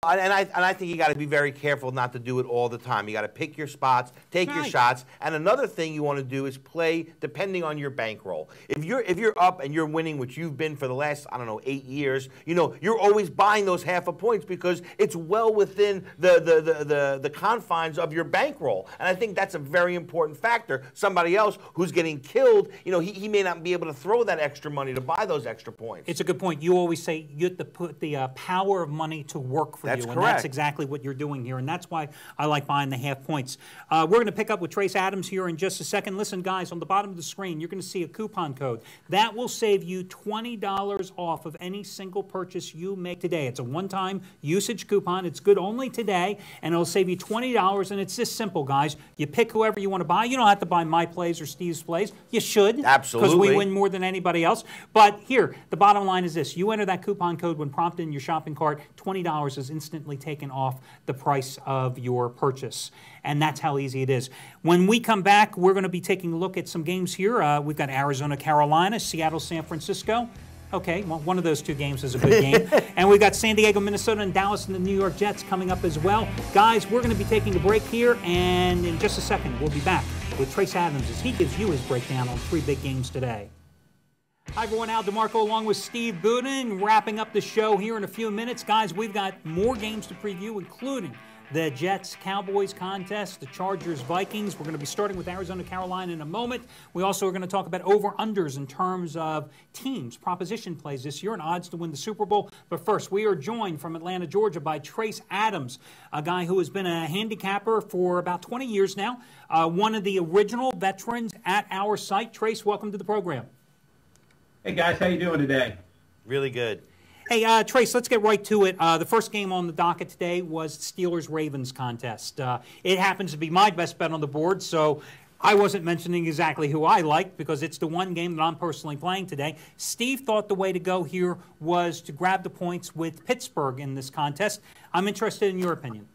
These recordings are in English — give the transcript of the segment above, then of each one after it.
And I think you got to be very careful not to do it all the time. You got to pick your spots, take your shots, and another thing you want to do is play depending on your bankroll. If you're up and you're winning, which you've been for the last 8 years, you're always buying those half a points because it's well within the confines of your bankroll. And I think that's a very important factor. Somebody else who's getting killed, he may not be able to throw that extra money to buy those extra points. It's a good point. You always say you have to put the power of money to work for you. That's correct. And that's exactly what you're doing here, and that's why I like buying the half points. We're going to pick up with Trace Adams here in just a second. Listen, guys, on the bottom of the screen, you're going to see a coupon code. That will save you $20 off of any single purchase you make today. It's a one-time usage coupon. It's good only today, and it'll save you $20, and it's this simple, guys. You pick whoever you want to buy. You don't have to buy my plays or Steve's plays. You should. Absolutely. Because we win more than anybody else. But here, the bottom line is this. You enter that coupon code when prompted in your shopping cart, $20 is instantly taken off the price of your purchase. And that's how easy it is. When we come back, we're going to be taking a look at some games here. We've got Arizona, Carolina, Seattle, San Francisco. Okay, well, one of those two games is a good game. And we've got San Diego, Minnesota, and Dallas and the New York Jets coming up as well. Guys, we're going to be taking a break here, and in just a second, we'll be back with Trace Adams as he gives you his breakdown on 3 big games today. Hi, everyone. Al DeMarco along with Steve Budin, wrapping up the show here in a few minutes. Guys, we've got more games to preview, including the Jets-Cowboys contest, the Chargers-Vikings. We're going to be starting with Arizona, Carolina in a moment. We also are going to talk about over-unders in terms of teams, proposition plays this year, and odds to win the Super Bowl. But first, we are joined from Atlanta, Georgia by Trace Adams, a guy who has been a handicapper for about 20 years now, one of the original veterans at our site. Trace, welcome to the program. Hey, guys. How you doing today? Really good. Hey, Trace, let's get right to it. The first game on the docket today was Steelers-Ravens contest. It happens to be my best bet on the board, so I wasn't mentioning exactly who I liked because it's the one game that I'm personally playing today. Steve thought the way to go here was to grab the points with Pittsburgh in this contest. I'm interested in your opinion.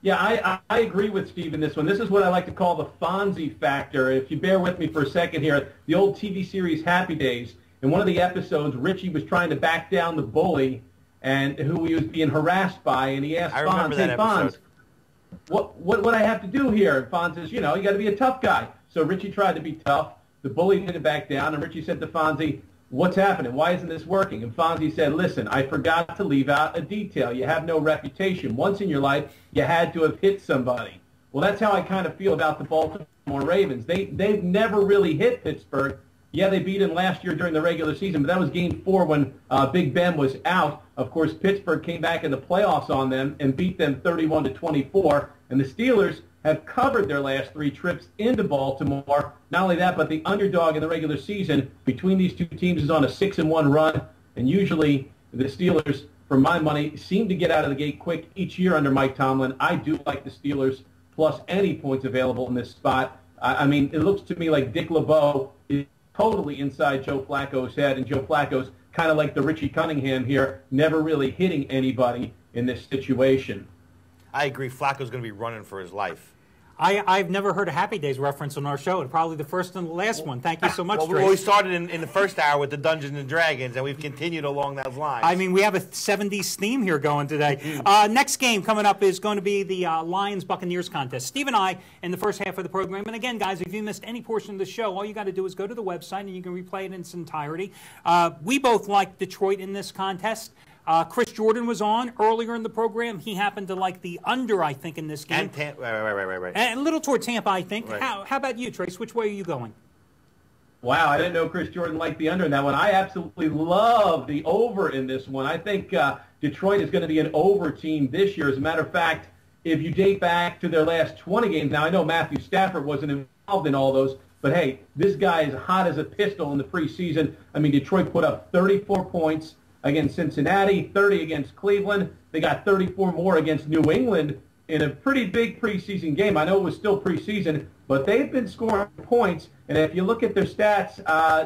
Yeah, I agree with Steve in this one. This is what I like to call the Fonzie factor. If you bear with me for a second here, the old TV series Happy Days, in one of the episodes, Richie was trying to back down the bully and who he was being harassed by, and he asked Fonz, hey, Fonz, what I have to do here? And Fonz says, you got to be a tough guy. So Richie tried to be tough. The bully didn't back down, and Richie said to Fonzie, what's happening? Why isn't this working? And Fonzie said, listen, I forgot to leave out a detail. You have no reputation. Once in your life, you had to have hit somebody. Well, that's how I kind of feel about the Baltimore Ravens. They've never really hit Pittsburgh. Yeah, they beat him last year during the regular season, but that was Game 4 when Big Ben was out. Of course, Pittsburgh came back in the playoffs on them and beat them 31-24. And the Steelers have covered their last 3 trips into Baltimore. Not only that, but the underdog in the regular season between these two teams is on a 6-1 run. And usually the Steelers, for my money, seem to get out of the gate quick each year under Mike Tomlin. I do like the Steelers plus any points available in this spot. I mean, it looks to me like Dick LeBeau is totally inside Joe Flacco's head, and Joe Flacco's kind of like the Richie Cunningham here, never really hitting anybody in this situation. I agree. Flacco's going to be running for his life. I've never heard a Happy Days reference on our show, and probably the first and the last one. Thank you so much, Trace. Well, we started in the first hour with the Dungeons and Dragons, and we've continued along those lines. I mean, we have a 70s theme here going today. Next game coming up is going to be the Lions-Buccaneers contest. Steve and I, in the first half of the program, and again, guys, if you missed any portion of the show, all you got to do is go to the website, and you can replay it in its entirety. We both like Detroit in this contest. Chris Jordan was on earlier in the program. He happened to like the under, I think, in this game. And right. And a little toward Tampa, I think. Right. How about you, Trace? Which way are you going? Wow, I didn't know Chris Jordan liked the under in that one. I absolutely love the over in this one. I think Detroit is going to be an over team this year. As a matter of fact, if you date back to their last 20 games, now I know Matthew Stafford wasn't involved in all those, but hey, this guy is hot as a pistol in the preseason. I mean, Detroit put up 34 points against Cincinnati, 30 against Cleveland. They got 34 more against New England in a pretty big preseason game. I know it was still preseason, but they've been scoring points. And if you look at their stats,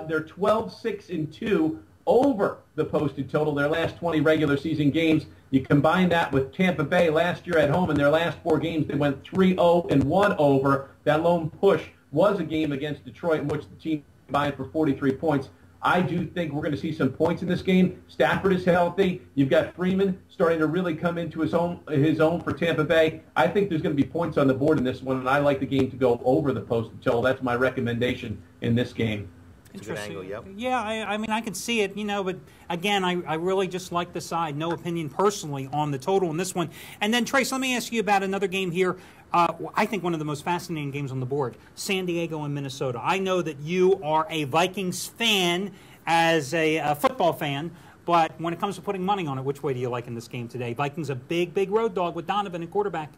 they're 12-6-2 over the posted total their last 20 regular season games. You combine that with Tampa Bay last year at home in their last 4 games, they went 3-0-1 over. That lone push was a game against Detroit in which the team combined for 43 points. I do think we're going to see some points in this game. Stafford is healthy. You've got Freeman starting to really come into his own for Tampa Bay. I think there's going to be points on the board in this one, and I like the game to go over the posted total. That's my recommendation in this game. It's a good angle, yep. Yeah, I mean, I can see it, but again, I really just like the side. No opinion personally on the total in this one. And then, Trace, let me ask you about another game here. I think one of the most fascinating games on the board, San Diego and Minnesota. I know that you are a Vikings fan as a football fan, but when it comes to putting money on it, which way do you like in this game today? Vikings a big, big road dog with Donovan at quarterback.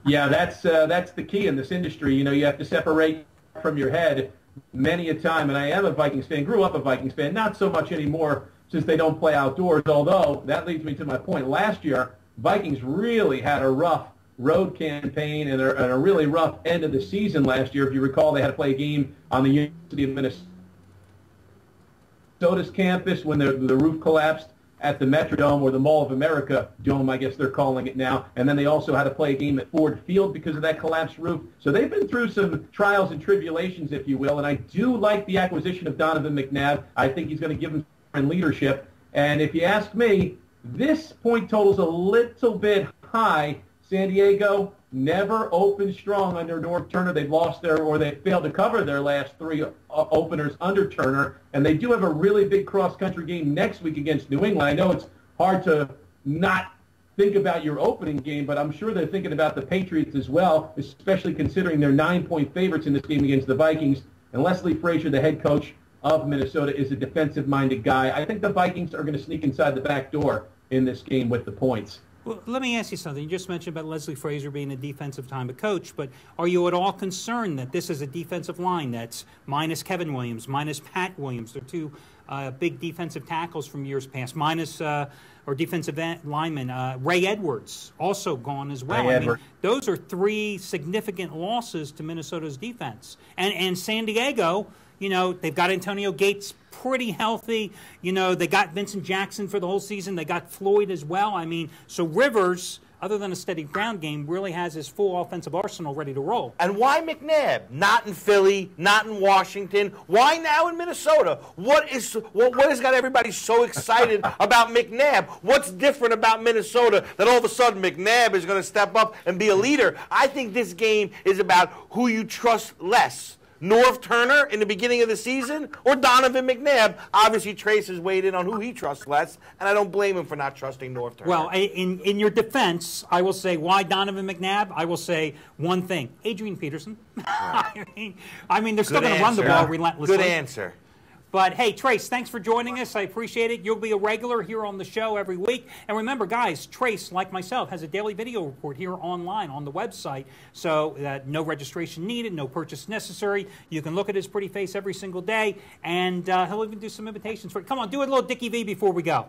Yeah, that's the key in this industry. You have to separate from your head many a time, and I am a Vikings fan, grew up a Vikings fan, not so much anymore since they don't play outdoors, although that leads me to my point. Last year, Vikings really had a rough road campaign and a really rough end of the season last year. If you recall, they had to play a game on the University of Minnesota's campus when the roof collapsed at the Metrodome, or the Mall of America Dome, I guess they're calling it now. And then they also had to play a game at Ford Field because of that collapsed roof. So they've been through some trials and tribulations, if you will. And I do like the acquisition of Donovan McNabb. I think he's going to give them leadership. And if you ask me, this point total's a little bit high. San Diego never opened strong under Norv Turner. They've lost they failed to cover their last three openers under Turner. And they do have a really big cross-country game next week against New England. I know it's hard to not think about your opening game, but I'm sure they're thinking about the Patriots as well, especially considering they're 9-point favorites in this game against the Vikings. And Leslie Frazier, the head coach of Minnesota, is a defensive-minded guy. I think the Vikings are going to sneak inside the back door in this game with the points. Well, let me ask you something. You just mentioned about Leslie Frazier being a defensive time coach, but are you at all concerned that this is a defensive line that's minus Kevin Williams, minus Pat Williams? They're two big defensive tackles from years past, minus or defensive lineman Ray Edwards, also gone as well. I mean, those are three significant losses to Minnesota's defense. And San Diego, they've got Antonio Gates pretty healthy. They got Vincent Jackson for the whole season. They got Floyd as well. I mean, so Rivers, other than a steady ground game, really has his full offensive arsenal ready to roll. And why McNabb? Not in Philly, not in Washington. Why now in Minnesota? What has got everybody so excited about McNabb? What's different about Minnesota that all of a sudden McNabb is going to step up and be a leader? I think this game is about who you trust less. Norv Turner in the beginning of the season or Donovan McNabb? Obviously, Trace has weighed in on who he trusts less, and I don't blame him for not trusting Norv Turner. Well, in your defense, I will say why Donovan McNabb. I will say one thing: Adrian Peterson. Right. I mean, they're still going to run the ball relentlessly. Good answer. But, hey, Trace, thanks for joining us. I appreciate it. You'll be a regular here on the show every week. And remember, guys, Trace, like myself, has a daily video report here online on the website. So no registration needed, no purchase necessary. You can look at his pretty face every single day. And he'll even do some invitations for you. Come on, do a little Dickie V before we go.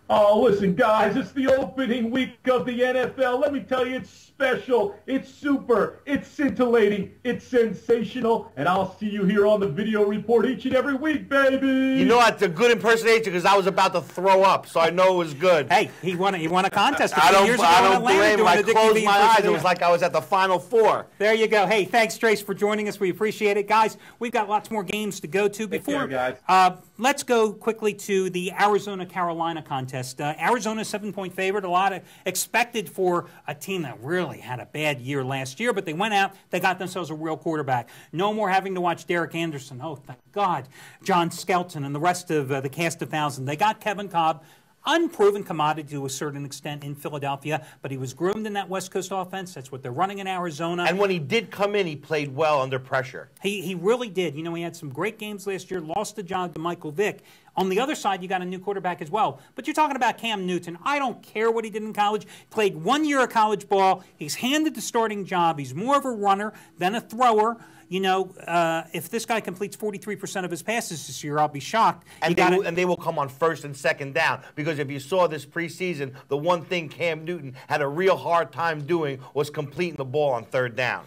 Oh, listen, guys, it's the opening week of the NFL. Let me tell you, it's special, it's super, it's scintillating, it's sensational, and I'll see you here on the video report each and every week, baby. You know, it's a good impersonation because I was about to throw up, so I know it was good. Hey, he won a contest a I few years ago. I don't blame him. I closed my eyes. It was like I was at the Final Four. There you go. Hey, thanks, Trace, for joining us. We appreciate it. Guys, we've got lots more games to go to. Before, Take care, guys. Let's go quickly to the Arizona-Carolina contest. Arizona 7-point favorite. A lot expected for a team that really had a bad year last year, but they went out. They got themselves a real quarterback. No more having to watch Derek Anderson. Oh, thank God. John Skelton and the rest of the cast of thousands. They got Kevin Cobb. Unproven commodity to a certain extent in Philadelphia, but he was groomed in that West Coast offense. That's what they're running in Arizona. And when he did come in, he played well under pressure. He really did. He had some great games last year, lost the job to Michael Vick. On the other side, you got a new quarterback as well. But you're talking about Cam Newton. I don't care what he did in college. Played 1 year of college ball. He's handed the starting job. He's more of a runner than a thrower. If this guy completes 43% of his passes this year, I'll be shocked. And they will come on first and second down. Because if you saw this preseason, the one thing Cam Newton had a real hard time doing was completing the ball on third down.